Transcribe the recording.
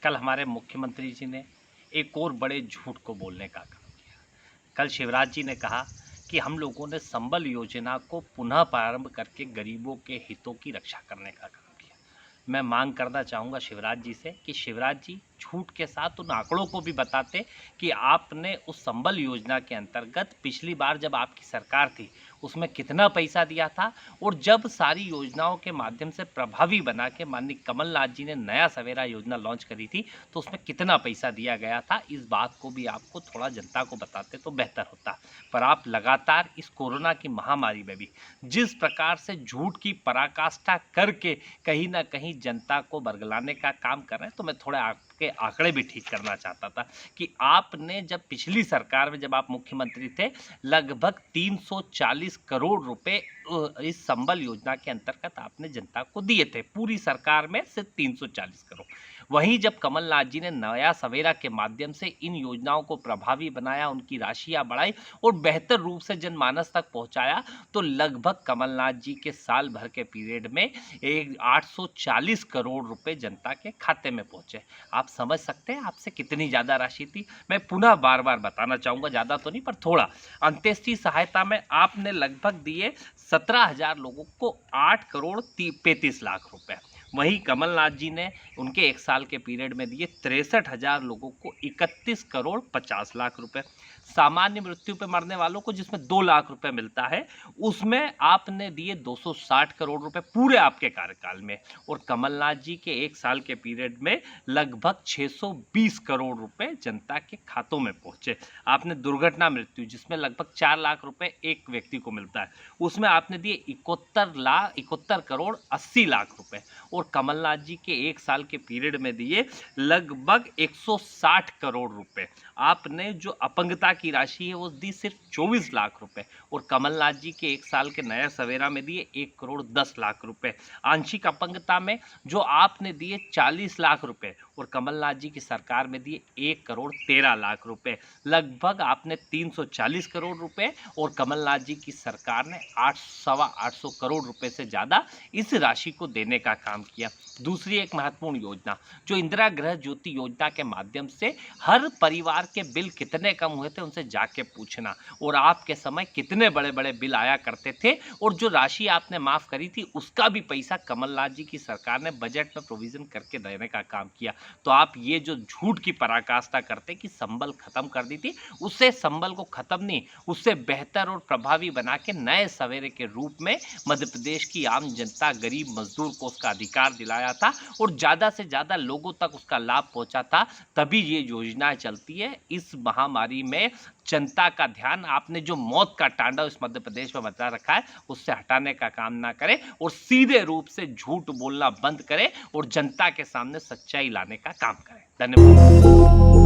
कल हमारे मुख्यमंत्री जी ने एक और बड़े झूठ को बोलने का काम किया। कल शिवराज जी ने कहा कि हम लोगों ने संबल योजना को पुनः प्रारंभ करके गरीबों के हितों की रक्षा करने का काम किया। मैं मांग करना चाहूँगा शिवराज जी से कि शिवराज जी झूठ के साथ उन आंकड़ों को भी बताते कि आपने उस संबल योजना के अंतर्गत पिछली बार जब आपकी सरकार थी उसमें कितना पैसा दिया था, और जब सारी योजनाओं के माध्यम से प्रभावी बना के माननीय कमलनाथ जी ने नया सवेरा योजना लॉन्च करी थी तो उसमें कितना पैसा दिया गया था। इस बात को भी आपको थोड़ा जनता को बताते तो बेहतर होता। पर आप लगातार इस कोरोना की महामारी में भी जिस प्रकार से झूठ की पराकाष्ठा करके कहीं ना कहीं जनता को बरगलाने का काम कर रहे हैं, तो मैं थोड़े आपके आंकड़े भी ठीक करना चाहता था कि आपने जब पिछली सरकार में जब आप मुख्यमंत्री थे लगभग 340 करोड़ रुपए इस संबल योजना के अंतर्गत आपने जनता को दिए थे। पूरी सरकार में सिर्फ 340 करोड़। वहीं जब कमलनाथ जी ने नया सवेरा के माध्यम से इन योजनाओं को प्रभावी बनाया, उनकी राशियां बढ़ाई और बेहतर रूप से जनमानस तक पहुंचाया, तो लगभग कमलनाथ जी के साल भर के पीरियड में 840 करोड़ रुपए जनता के खाते में पहुंचे। आप समझ सकते हैं आपसे कितनी ज़्यादा राशि थी। मैं पुनः बार बार बताना चाहूँगा, ज़्यादा तो नहीं पर थोड़ा। अंत्येष्टि सहायता में आपने लगभग दिए 17,000 लोगों को 8 करोड़ 35 लाख रुपए। वहीं कमलनाथ जी ने उनके एक साल के पीरियड में दिए 63,000 लोगों को 31 करोड़ 50 लाख रुपए। सामान्य मृत्यु पे मरने वालों को जिसमें 2 लाख रुपए मिलता है उसमें आपने दिए 260 करोड़ रुपए पूरे आपके कार्यकाल में। और कमलनाथ जी के एक साल के पीरियड में लगभग 620 करोड़ रुपए जनता के खातों में पहुंचे। आपने दुर्घटना मृत्यु जिसमें लगभग 4 लाख रुपए एक व्यक्ति को मिलता है उसमें आपने दिए 71 करोड़ 80 लाख रुपए। और कमलनाथ जी के एक साल के पीरियड में दिए लगभग 160 करोड़ रुपए। आपने जो अपंगता की राशि है वो दी सिर्फ 24 लाख रुपए। और कमलनाथ जी के एक साल के नया सवेरा में दिए 1 करोड़ 10 लाख रुपए। आंशिक अपंगता में जो आपने दिए 40 लाख रुपए और कमलनाथ जी की सरकार में दिए 1 करोड़ 13 लाख रुपए। लगभग आपने 340 करोड़ रुपए और कमलनाथ जी की सरकार ने 800 करोड़ रुपए से ज़्यादा इस राशि को देने का काम किया। दूसरी एक महत्वपूर्ण योजना जो इंदिरा गृह ज्योति योजना के माध्यम से हर परिवार के बिल कितने कम हुए थे उनसे जाके पूछना, और आपके समय कितने बड़े बड़े बिल आया करते थे, और जो राशि आपने माफ करी थी उसका भी पैसा कमलनाथ जी की सरकार ने बजट में प्रोविजन करके देने का काम किया। तो आप ये जो झूठ की पराकाष्ठा करते कि संबल खत्म कर दी थी, उससे संबल को खत्म नहीं, उससे बेहतर और प्रभावी बना के नए सवेरे के रूप में मध्य प्रदेश की आम जनता गरीब मजदूर को उसका अधिकार दिलाया था और ज़्यादा से ज़्यादा लोगों तक उसका लाभ पहुंचा था। तभी ये योजनाएं चलती है। इस महामारी में जनता का ध्यान आपने जो मौत का तांडव इस मध्य प्रदेश में मचा रखा है उससे हटाने का काम ना करें और सीधे रूप से झूठ बोलना बंद करें और जनता के सामने सच्चाई लाने का काम करें। धन्यवाद।